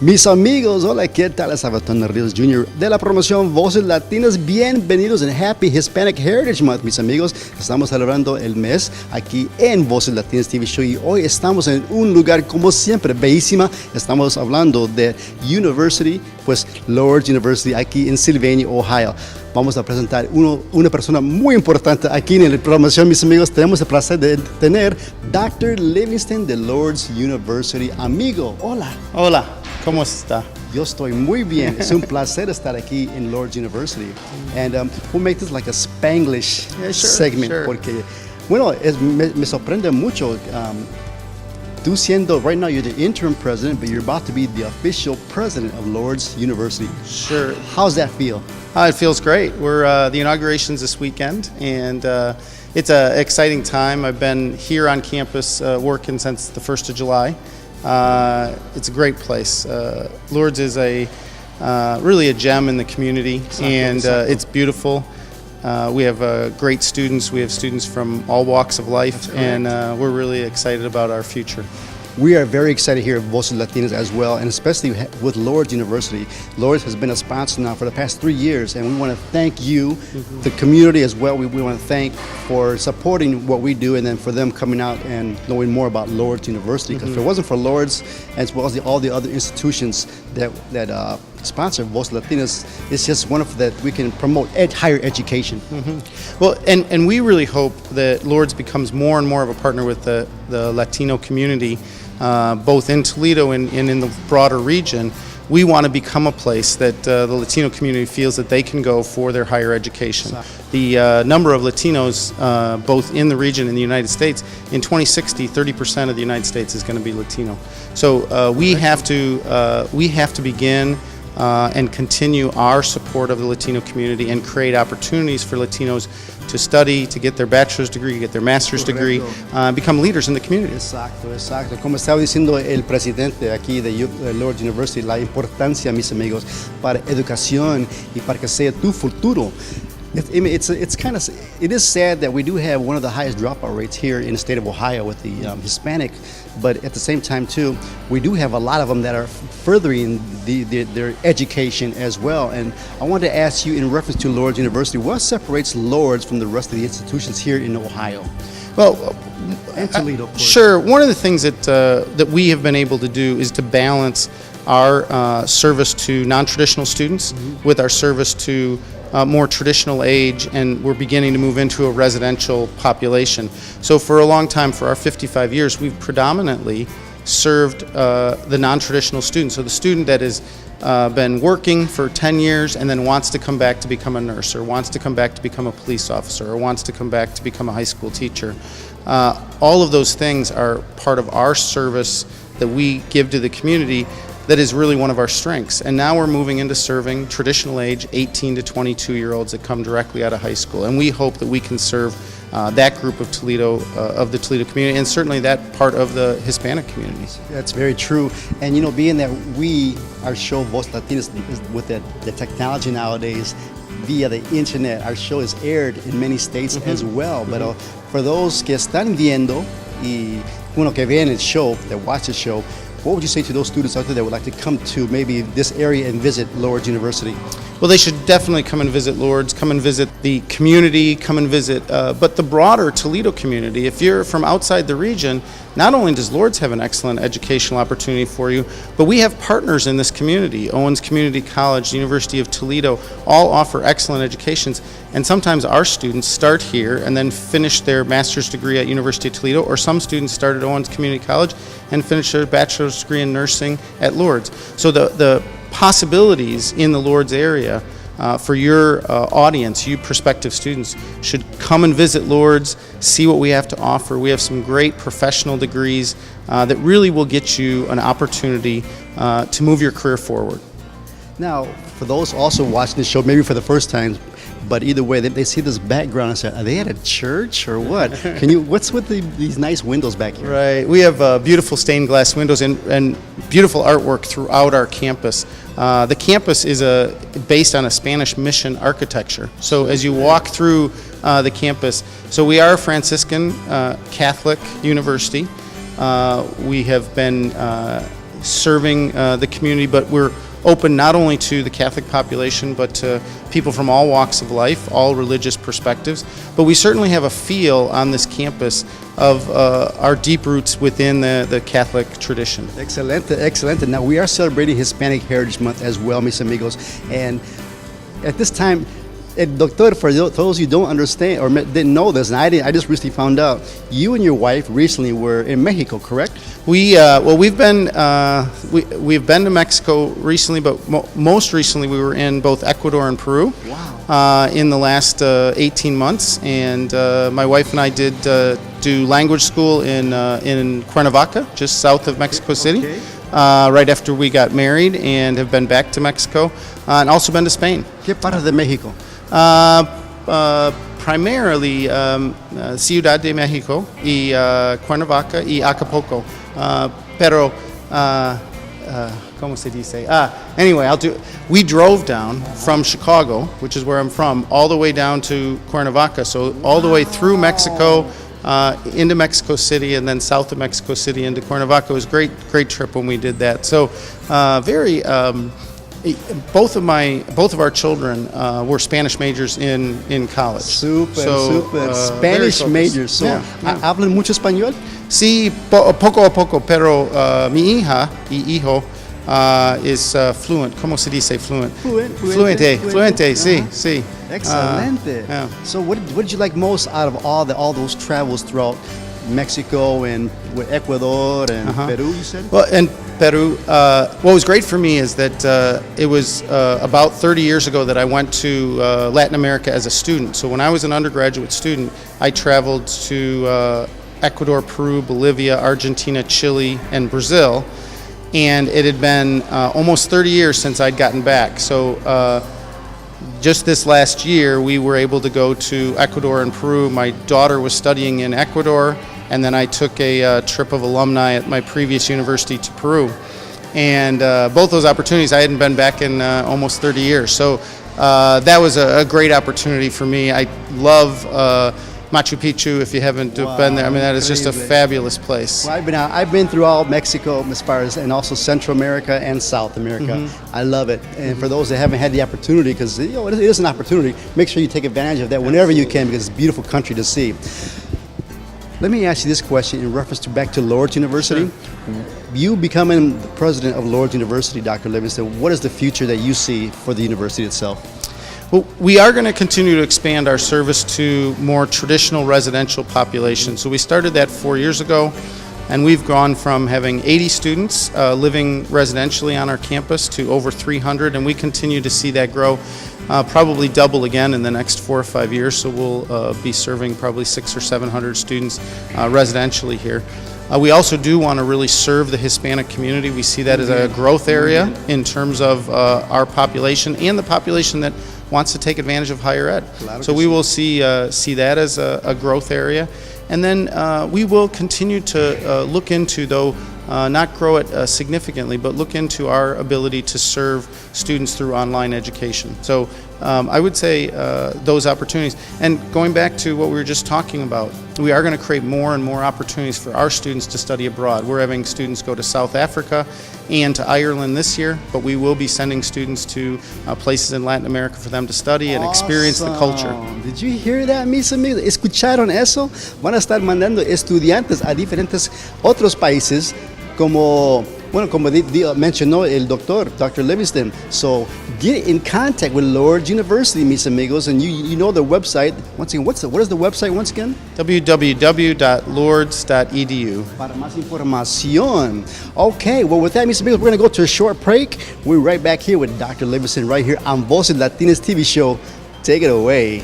Mis amigos, hola, ¿qué tal? Es Salvatore Rios Jr. de la promoción Voces Latinas. Bienvenidos en Happy Hispanic Heritage Month, mis amigos. Estamos celebrando el mes aquí en Voces Latinas TV Show y hoy estamos en un lugar como siempre, bellísima. Estamos hablando de University, pues Lourdes University aquí en Sylvania, Ohio. Vamos a presentar una persona muy importante aquí en la promoción, mis amigos. Tenemos el placer de tener Dr. Livingston de Lourdes University. Amigo, hola. Hola, ¿cómo está? Yo estoy muy bien. Es un placer estar aquí en Lourdes University. And we'll make this like a Spanglish segment. Sure. Porque, bueno, me sorprende mucho. Tú siendo, right now you're the interim president, but you're about to be the official president of Lourdes University. Sure. How's that feel? It feels great. We're the inauguration's this weekend, and it's an exciting time. I've been here on campus working since the 1st of July. It's a great place. Lourdes is really a gem in the community, and it's beautiful. We have great students. We have students from all walks of life, and we're really excited about our future. We are very excited here at Voces Latinas as well, and especially with Lourdes University. Lourdes has been a sponsor now for the past 3 years, and we want to thank you, the community as well. We want to thank for supporting what we do, and then for them coming out and knowing more about Lourdes University. Because if it wasn't for Lourdes, as well as all the other institutions that sponsor Voces Latinas, it's just wonderful that we can promote higher education. Well, and we really hope that Lourdes becomes more and more of a partner with the Latino community, both in Toledo and in the broader region. We want to become a place that the Latino community feels that they can go for their higher education. The number of Latinos, both in the region and the United States, in 2060, 30% of the United States is going to be Latino. So we have to begin and continue our support of the Latino community and create opportunities for Latinos to study, to get their bachelor's degree, get their master's degree, become leaders in the community. Exacto. Como estaba diciendo el presidente aquí de Lourdes University, la importancia, mis amigos, para educación y para que sea tu futuro. It is sad that we do have one of the highest dropout rates here in the state of Ohio with the Hispanic, but at the same time too, we do have a lot of them that are furthering their education as well. And I wanted to ask you, in reference to Lourdes University, what separates Lourdes from the rest of the institutions here in Ohio? Well, and Toledo, of course. Sure. One of the things that we have been able to do is to balance our service to non-traditional students with our service to more traditional age, and we're beginning to move into a residential population. So for a long time, for our 55 years, we've predominantly served the non-traditional student. So the student that has been working for 10 years and then wants to come back to become a nurse, or wants to come back to become a police officer, or wants to come back to become a high school teacher. All of those things are part of our service that we give to the community. That is really one of our strengths. And now we're moving into serving traditional age 18 to 22-year-olds that come directly out of high school. And we hope that we can serve that group of the Toledo community, and certainly that part of the Hispanic communities. That's very true. And being that our show, Voces Latinas, is with the technology nowadays, via the internet, our show is aired in many states as well. But for those que están viendo y que ven el show, that watch the show, what would you say to those students out there that would like to come to maybe this area and visit Lourdes University? Well, they should definitely come and visit Lourdes, come and visit the community, come and visit, but the broader Toledo community. If you're from outside the region, not only does Lourdes have an excellent educational opportunity for you, but we have partners in this community. Owens Community College, the University of Toledo, all offer excellent educations. And sometimes our students start here and then finish their master's degree at University of Toledo, or some students start at Owens Community College and finish their bachelor's degree in nursing at Lourdes. So the possibilities in the Lourdes area for your audience, you prospective students, should come and visit Lourdes, see what we have to offer. We have some great professional degrees that really will get you an opportunity to move your career forward. Now, for those also watching the show, maybe for the first time, but either way, they see this background and say, are they at a church or what? What's with these nice windows back here? Right. We have beautiful stained glass windows and beautiful artwork throughout our campus. The campus is based on a Spanish mission architecture. So as you walk through the campus, so we are a Franciscan Catholic university. We have been serving the community, but we're open not only to the Catholic population, but to people from all walks of life, all religious perspectives. But we certainly have a feel on this campus of our deep roots within the Catholic tradition. Excelente, excelente. Now, we are celebrating Hispanic Heritage Month as well, mis amigos. And at this time, Doctor, for those who don't understand or didn't know this, and I just recently found out, you and your wife recently were in Mexico, correct? We've been to Mexico recently, but most recently we were in both Ecuador and Peru. Wow. In the last 18 months, and my wife and I did do language school in Cuernavaca, just south of Mexico City. Okay. Right after we got married, and have been back to Mexico, and also been to Spain. ¿Qué parte de México? Primarily Ciudad de México y Cuernavaca y Acapulco. Pero, ¿cómo se dice? Anyway, we drove down from Chicago, which is where I'm from, all the way down to Cuernavaca. So all the way through Mexico, into Mexico City, and then south of Mexico City into Cuernavaca. It was a great trip when we did that. So both of our children were Spanish majors in college. Super. Spanish majors. So, ¿hablan mucho español? Sí, poco a poco, pero mi hija y hijo is fluent. ¿Cómo se dice fluent? Fluente, sí. Excelente. So what did you like most out of all those travels throughout Mexico and with Ecuador and Peru, you said? Well, in Peru, what was great for me is that it was about 30 years ago that I went to Latin America as a student. So when I was an undergraduate student, I traveled to Ecuador, Peru, Bolivia, Argentina, Chile, and Brazil. And it had been almost 30 years since I'd gotten back. So just this last year, we were able to go to Ecuador and Peru. My daughter was studying in Ecuador, and then I took a trip of alumni at my previous university to Peru. And both those opportunities, I hadn't been back in almost 30 years. So that was a great opportunity for me. I love Machu Picchu, if you haven't been there. I mean, that is just a fabulous place. Well, I've been throughout Mexico as far as, and also Central America and South America. I love it. And for those that haven't had the opportunity, because it is an opportunity, make sure you take advantage of that whenever you can, because it's a beautiful country to see. Let me ask you this question in reference to back to Lourdes University. Sure. You becoming the president of Lourdes University, Dr. Livingston, what is the future that you see for the university itself? Well, we are going to continue to expand our service to more traditional residential populations. So we started that 4 years ago, and we've gone from having 80 students living residentially on our campus to over 300, and we continue to see that grow, probably double again in the next 4 or 5 years. So we'll be serving probably 600 or 700 students residentially here. We also do want to really serve the Hispanic community. We see that as a growth area in terms of our population and the population that wants to take advantage of higher ed. So we will see that as a growth area. And then we will continue to look into, though not grow it significantly, but look into our ability to serve students through online education. So I would say those opportunities. And going back to what we were just talking about, we are going to create more and more opportunities for our students to study abroad. We're having students go to South Africa and to Ireland this year, but we will be sending students to places in Latin America for them to study and experience the culture. Did you hear that, mis amigos? ¿Escucharon eso? Van a estar mandando estudiantes a diferentes otros países como mencionó el doctor, Dr. Livingston. So get in contact with Lourdes University, mis amigos, and you know their website. Once again, what is the website once again? www.lourdes.edu. Para más información. Okay, well with that, mis amigos, we're going to go to a short break. We're right back here with Dr. Livingston right here on Voces Latinas TV show. Take it away.